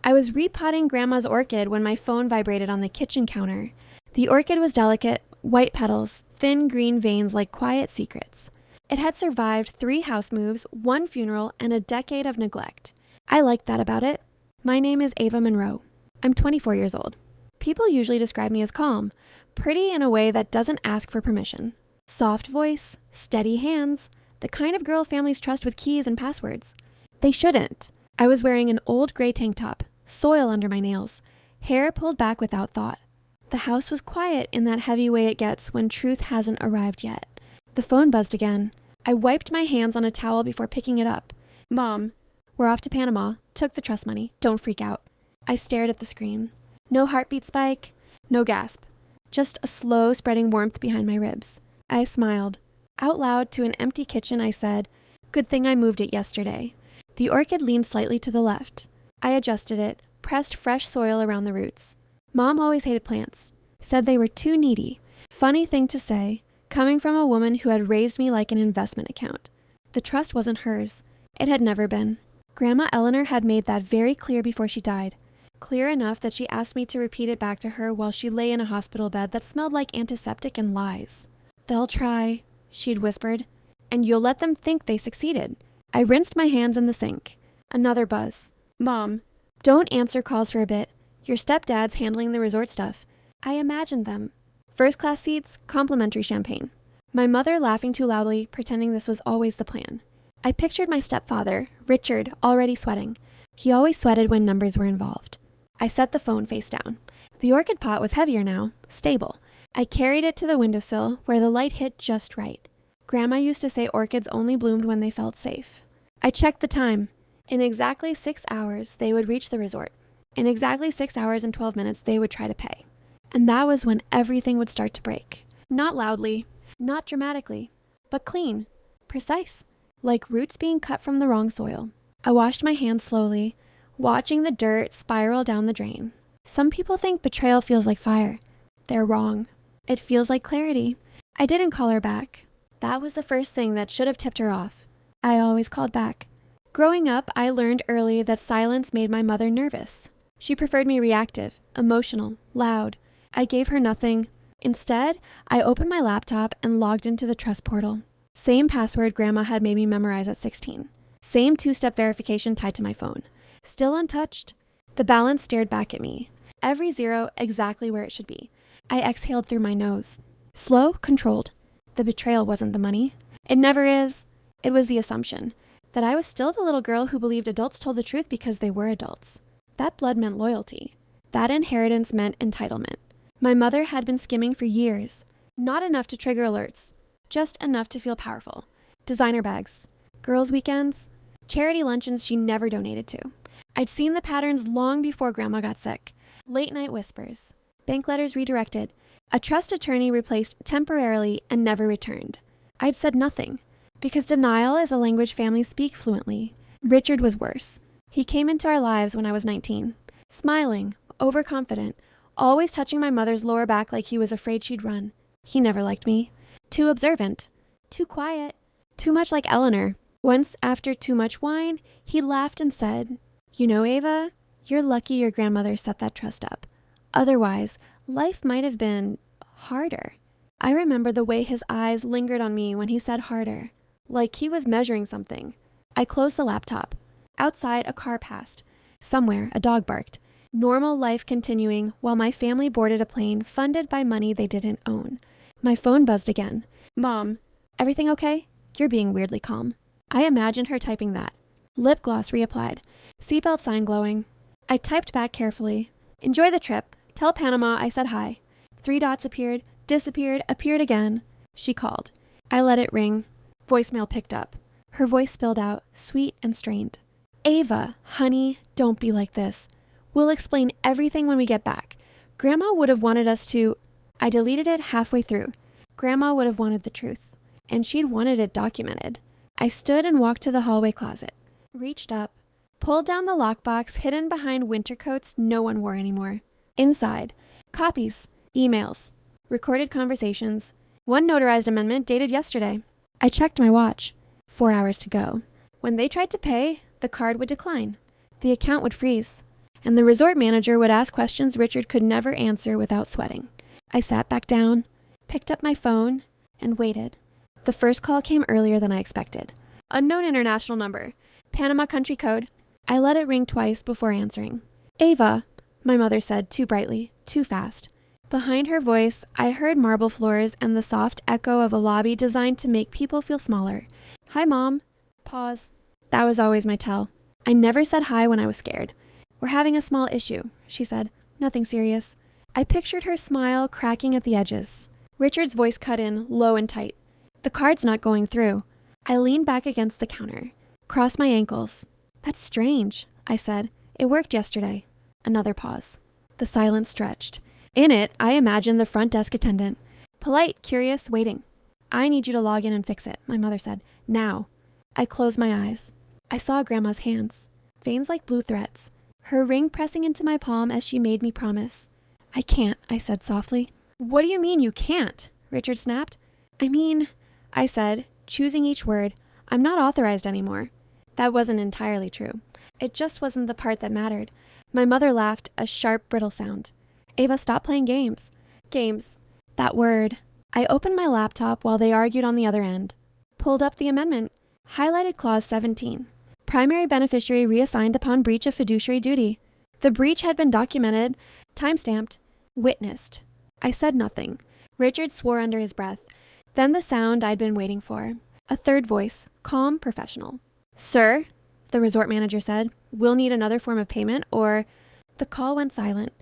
I was repotting Grandma's orchid when my phone vibrated on the kitchen counter. The orchid was delicate, white petals, thin green veins like quiet secrets. It had survived 3 house moves, 1 funeral, and a decade of neglect. I liked that about it. My name is Ava Monroe. I'm 24 years old. People usually describe me as calm, pretty in a way that doesn't ask for permission. Soft voice, steady hands, the kind of girl families trust with keys and passwords. They shouldn't. I was wearing an old gray tank top, soil under my nails, hair pulled back without thought. The house was quiet in that heavy way it gets when truth hasn't arrived yet. The phone buzzed again. I wiped my hands on a towel before picking it up. Mom, we're off to Panama. Took the trust money. Don't freak out. I stared at the screen. No heartbeat spike, no gasp. Just a slow spreading warmth behind my ribs. I smiled. Out loud to an empty kitchen, I said, "Good thing I moved it yesterday." The orchid leaned slightly to the left. I adjusted it, pressed fresh soil around the roots. Mom always hated plants. Said they were too needy. Funny thing to say, coming from a woman who had raised me like an investment account. The trust wasn't hers. It had never been. Grandma Eleanor had made that very clear before she died. Clear enough that she asked me to repeat it back to her while she lay in a hospital bed that smelled like antiseptic and lies. "They'll try," she'd whispered, "and you'll let them think they succeeded." I rinsed my hands in the sink. Another buzz. "Mom, don't answer calls for a bit. Your stepdad's handling the resort stuff." I imagined them. First-class seats, complimentary champagne. My mother laughing too loudly, pretending this was always the plan. I pictured my stepfather, Richard, already sweating. He always sweated when numbers were involved. I set the phone face down. The orchid pot was heavier now, stable. I carried it to the windowsill, where the light hit just right. Grandma used to say orchids only bloomed when they felt safe. I checked the time. In exactly 6 hours, they would reach the resort. In exactly 6 hours and 12 minutes, they would try to pay. And that was when everything would start to break. Not loudly, not dramatically, but clean, precise, like roots being cut from the wrong soil. I washed my hands slowly, watching the dirt spiral down the drain. Some people think betrayal feels like fire. They're wrong. It feels like clarity. I didn't call her back. That was the first thing that should have tipped her off. I always called back. Growing up, I learned early that silence made my mother nervous. She preferred me reactive, emotional, loud. I gave her nothing. Instead, I opened my laptop and logged into the trust portal. Same password Grandma had made me memorize at 16. Same 2-step verification tied to my phone. Still untouched. The balance stared back at me. Every zero exactly where it should be. I exhaled through my nose. Slow, controlled. The betrayal wasn't the money. It never is. It was the assumption that I was still the little girl who believed adults told the truth because they were adults. That blood meant loyalty. That inheritance meant entitlement. My mother had been skimming for years. Not enough to trigger alerts. Just enough to feel powerful. Designer bags. Girls' weekends. Charity luncheons she never donated to. I'd seen the patterns long before Grandma got sick. Late night whispers. Bank letters redirected. A trust attorney replaced temporarily and never returned. I'd said nothing, because denial is a language families speak fluently. Richard was worse. He came into our lives when I was 19. Smiling, overconfident, always touching my mother's lower back like he was afraid she'd run. He never liked me. Too observant. Too quiet. Too much like Eleanor. Once, after too much wine, he laughed and said, "You know, Ava, you're lucky your grandmother set that trust up. Otherwise, life might have been harder." I remember the way his eyes lingered on me when he said harder, like he was measuring something. I closed the laptop. Outside, a car passed. Somewhere, a dog barked. Normal life continuing while my family boarded a plane funded by money they didn't own. My phone buzzed again. "Mom, everything okay? You're being weirdly calm." I imagined her typing that. Lip gloss reapplied. Seatbelt sign glowing. I typed back carefully. "Enjoy the trip. Tell Panama I said hi." 3 dots appeared, disappeared, appeared again. She called. I let it ring. Voicemail picked up. Her voice spilled out, sweet and strained. "Ava, honey, don't be like this. We'll explain everything when we get back. Grandma would have wanted us to..." I deleted it halfway through. Grandma would have wanted the truth. And she'd wanted it documented. I stood and walked to the hallway closet. Reached up. Pulled down the lockbox hidden behind winter coats no one wore anymore. Inside. Copies. Emails. Recorded conversations. One notarized amendment dated yesterday. I checked my watch. 4 hours to go. When they tried to pay, the card would decline. The account would freeze. and the resort manager would ask questions Richard could never answer without sweating. I sat back down, picked up my phone, and waited. The first call came earlier than I expected. Unknown international number. Panama country code. I let it ring twice before answering. Ava, my mother said, too brightly, too fast. Behind her voice, I heard marble floors and the soft echo of a lobby designed to make people feel smaller. Hi, Mom. Pause. That was always my tell. I never said hi when I was scared. We're having a small issue, she said. Nothing serious. I pictured her smile cracking at the edges. Richard's voice cut in, low and tight. The card's not going through. I leaned back against the counter, crossed my ankles. That's strange, I said. It worked yesterday. Another pause. The silence stretched. In it, I imagined the front desk attendant. Polite, curious, waiting. I need you to log in and fix it, my mother said. Now. I closed my eyes. I saw Grandma's hands, veins like blue threads, her ring pressing into my palm as she made me promise. I can't, I said softly. What do you mean you can't? Richard snapped. I said, choosing each word, I'm not authorized anymore. That wasn't entirely true. It just wasn't the part that mattered. My mother laughed, a sharp, brittle sound. Ava, stop playing games. Games. That word. I opened my laptop while they argued on the other end. Pulled up the amendment. Highlighted clause 17. Primary beneficiary reassigned upon breach of fiduciary duty. The breach had been documented, timestamped, witnessed. I said nothing. Richard swore under his breath. Then the sound I'd been waiting for. A third voice, calm, professional. Sir, the resort manager said, we'll need another form of payment or... The call went silent.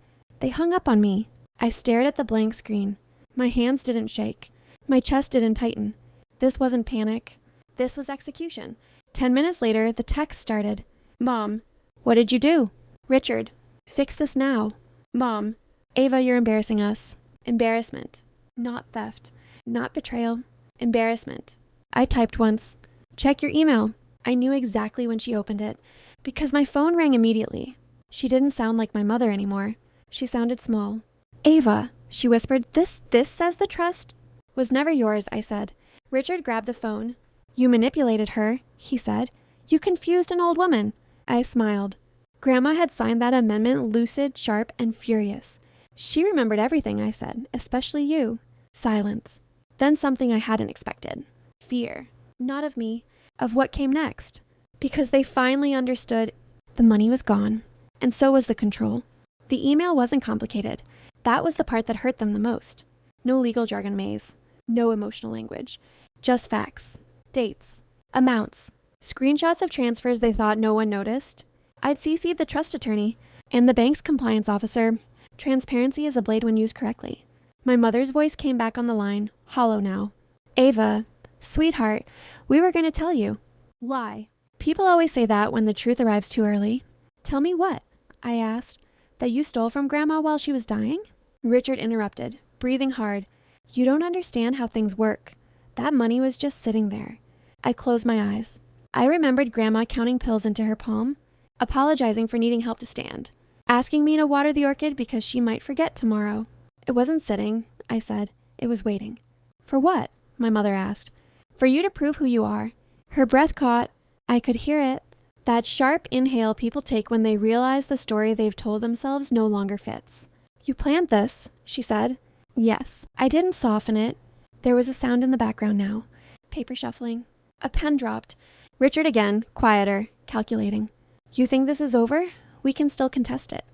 They hung up on me. I stared at the blank screen. My hands didn't shake. My chest didn't tighten. This wasn't panic. This was execution. 10 minutes later, the text started. Mom, what did you do? Richard, fix this now. Mom, Ava, you're embarrassing us. Embarrassment. Not theft. Not betrayal. Embarrassment. I typed once. Check your email. I knew exactly when she opened it, because my phone rang immediately. She didn't sound like my mother anymore. She sounded small. Ava, she whispered, this says the trust was never yours, I said. Richard grabbed the phone. You manipulated her, he said. You confused an old woman. I smiled. Grandma had signed that amendment lucid, sharp, and furious. She remembered everything, I said, especially you. Silence. Then something I hadn't expected. Fear. Not of me, of what came next. Because they finally understood the money was gone, and so was the control. The email wasn't complicated. That was the part that hurt them the most. No legal jargon maze. No emotional language. Just facts. Dates. Amounts. Screenshots of transfers they thought no one noticed. I'd CC'd the trust attorney and the bank's compliance officer. Transparency is a blade when used correctly. My mother's voice came back on the line, hollow now. Ava, sweetheart, we were going to tell you. Lie. People always say that when the truth arrives too early. Tell me what? I asked. That you stole from Grandma while she was dying? Richard interrupted, breathing hard. You don't understand how things work. That money was just sitting there. I closed my eyes. I remembered Grandma counting pills into her palm, apologizing for needing help to stand, asking me to water the orchid because she might forget tomorrow. It wasn't sitting, I said. It was waiting. For what? My mother asked. For you to prove who you are. Her breath caught. I could hear it. That sharp inhale people take when they realize the story they've told themselves no longer fits. You planned this, she said. Yes. I didn't soften it. There was a sound in the background now. Paper shuffling. A pen dropped. Richard again, quieter, calculating. You think this is over? We can still contest it.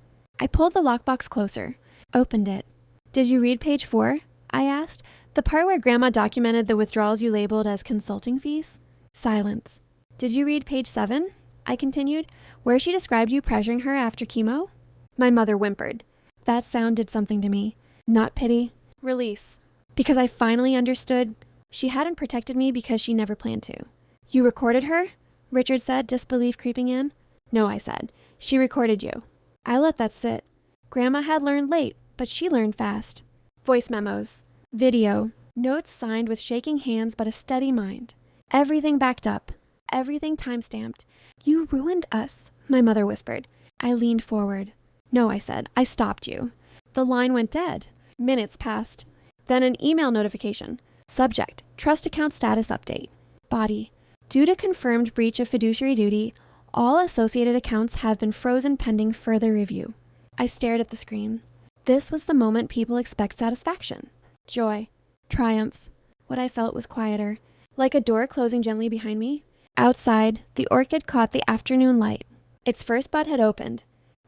I pulled the lockbox closer, opened it. Did you read page 4? I asked. The part where Grandma documented the withdrawals you labeled as consulting fees? Silence. Did you read page 7? I continued, where she described you pressuring her after chemo? My mother whimpered. That sound did something to me. Not pity. Release. Because I finally understood she hadn't protected me because she never planned to. You recorded her? Richard said, disbelief creeping in. No, I said. She recorded you. I let that sit. Grandma had learned late, but she learned fast. Voice memos. Video. Notes signed with shaking hands but a steady mind. Everything backed up. Everything time-stamped. You ruined us, my mother whispered. I leaned forward. No, I said. I stopped you. The line went dead. Minutes passed. Then an email notification. Subject. Trust account status update. Body. Due to confirmed breach of fiduciary duty, All associated accounts have been frozen pending further review. I stared at the screen. This was the moment people expect satisfaction. Joy. Triumph. What I felt was quieter, like a door closing gently behind me. Outside, the orchid caught the afternoon light. Its first bud had opened.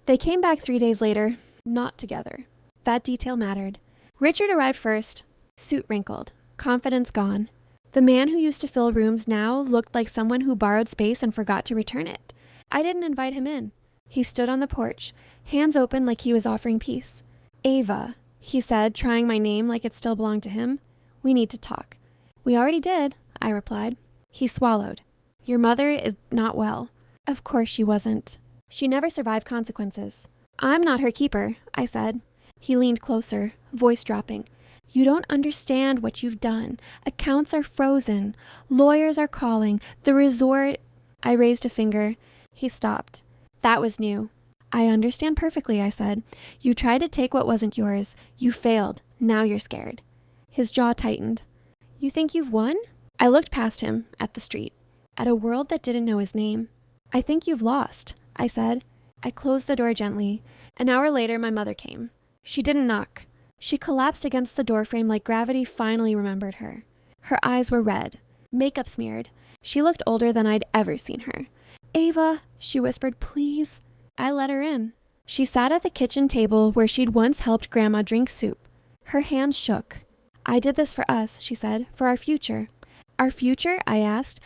They came back 3 days later, not together. That detail mattered. Richard arrived first, suit wrinkled, confidence gone. The man who used to fill rooms now looked like someone who borrowed space and forgot to return it. I didn't invite him in. He stood on the porch, hands open like he was offering peace. "Ava," he said, trying my name like it still belonged to him. "We need to talk." "We already did," I replied. He swallowed. "Your mother is not well." Of course she wasn't. She never survived consequences. "I'm not her keeper," I said. He leaned closer, voice dropping. "You don't understand what you've done. Accounts are frozen. Lawyers are calling. The resort—" I raised a finger. He stopped. That was new. "I understand perfectly," I said. "You tried to take what wasn't yours. You failed. Now you're scared." His jaw tightened. "You think you've won?" I looked past him, at the street, at a world that didn't know his name. "I think you've lost," I said. I closed the door gently. An hour later, my mother came. She didn't knock. She collapsed against the doorframe like gravity finally remembered her. Her eyes were red, makeup smeared. She looked older than I'd ever seen her. "Ava," she whispered, "please." I let her in. She sat at the kitchen table where she'd once helped Grandma drink soup. Her hands shook. "I did this for us," she said, "for our future." "Our future?" I asked.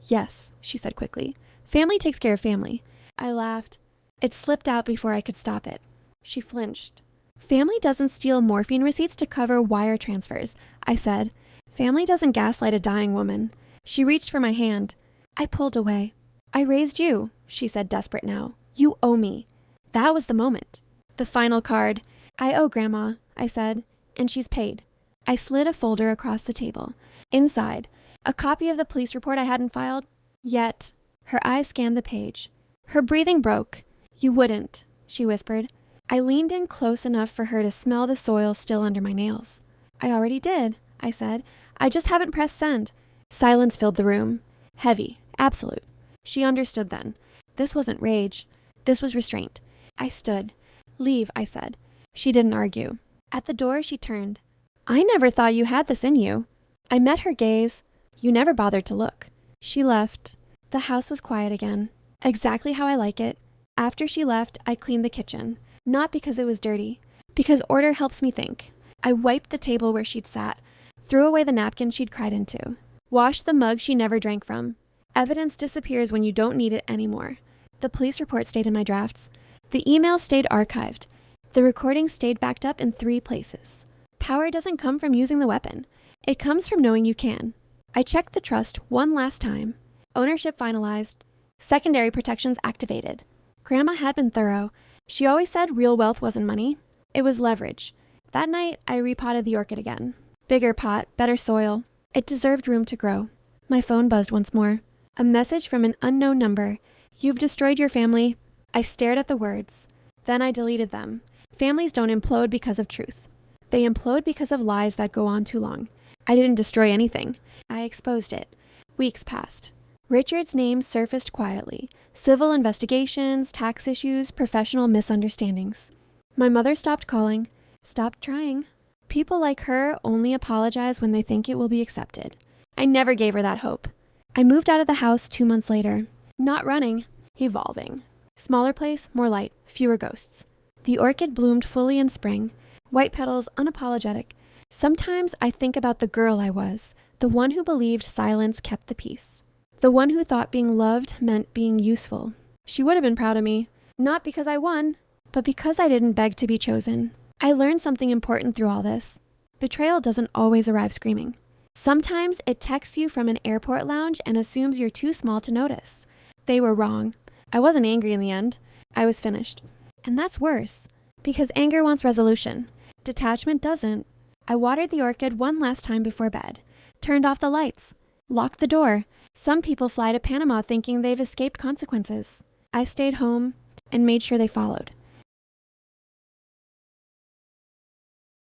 "Yes," she said quickly. "Family takes care of family." I laughed. It slipped out before I could stop it. She flinched. "Family doesn't steal morphine receipts to cover wire transfers," I said. "Family doesn't gaslight a dying woman." She reached for my hand. I pulled away. "I raised you," she said, desperate now. "You owe me." That was the moment. The final card. "I owe Grandma," I said, "and she's paid." I slid a folder across the table. Inside, a copy of the police report I hadn't filed yet. Her eyes scanned the page. Her breathing broke. "You wouldn't," she whispered. I leaned in close enough for her to smell the soil still under my nails. "I already did," I said. "I just haven't pressed send." Silence filled the room. Heavy. Absolute. She understood then. This wasn't rage. This was restraint. I stood. "Leave," I said. She didn't argue. At the door, she turned. "I never thought you had this in you." I met her gaze. "You never bothered to look." She left. The house was quiet again. Exactly how I like it. After she left, I cleaned the kitchen. Not because it was dirty. Because order helps me think. I wiped the table where she'd sat. Threw away the napkin she'd cried into. Washed the mug she never drank from. Evidence disappears when you don't need it anymore. The police report stayed in my drafts. The email stayed archived. The recording stayed backed up in 3 places. Power doesn't come from using the weapon. It comes from knowing you can. I checked the trust one last time. Ownership finalized. Secondary protections activated. Grandma had been thorough. She always said real wealth wasn't money. It was leverage. That night, I repotted the orchid again. Bigger pot, better soil. It deserved room to grow. My phone buzzed once more. A message from an unknown number. "You've destroyed your family." I stared at the words. Then I deleted them. Families don't implode because of truth. They implode because of lies that go on too long. I didn't destroy anything. I exposed it. Weeks passed. Richard's name surfaced quietly. Civil investigations, tax issues, professional misunderstandings. My mother stopped calling, stopped trying. People like her only apologize when they think it will be accepted. I never gave her that hope. I moved out of the house 2 months later. Not running, evolving. Smaller place, more light, fewer ghosts. The orchid bloomed fully in spring. White petals, unapologetic. Sometimes I think about the girl I was, the one who believed silence kept the peace. The one who thought being loved meant being useful. She would have been proud of me, not because I won, but because I didn't beg to be chosen. I learned something important through all this. Betrayal doesn't always arrive screaming. Sometimes it texts you from an airport lounge and assumes you're too small to notice. They were wrong. I wasn't angry in the end. I was finished. And that's worse, because anger wants resolution. Detachment doesn't. I watered the orchid one last time before bed, turned off the lights, locked the door. Some people fly to Panama thinking they've escaped consequences. I stayed home and made sure they followed.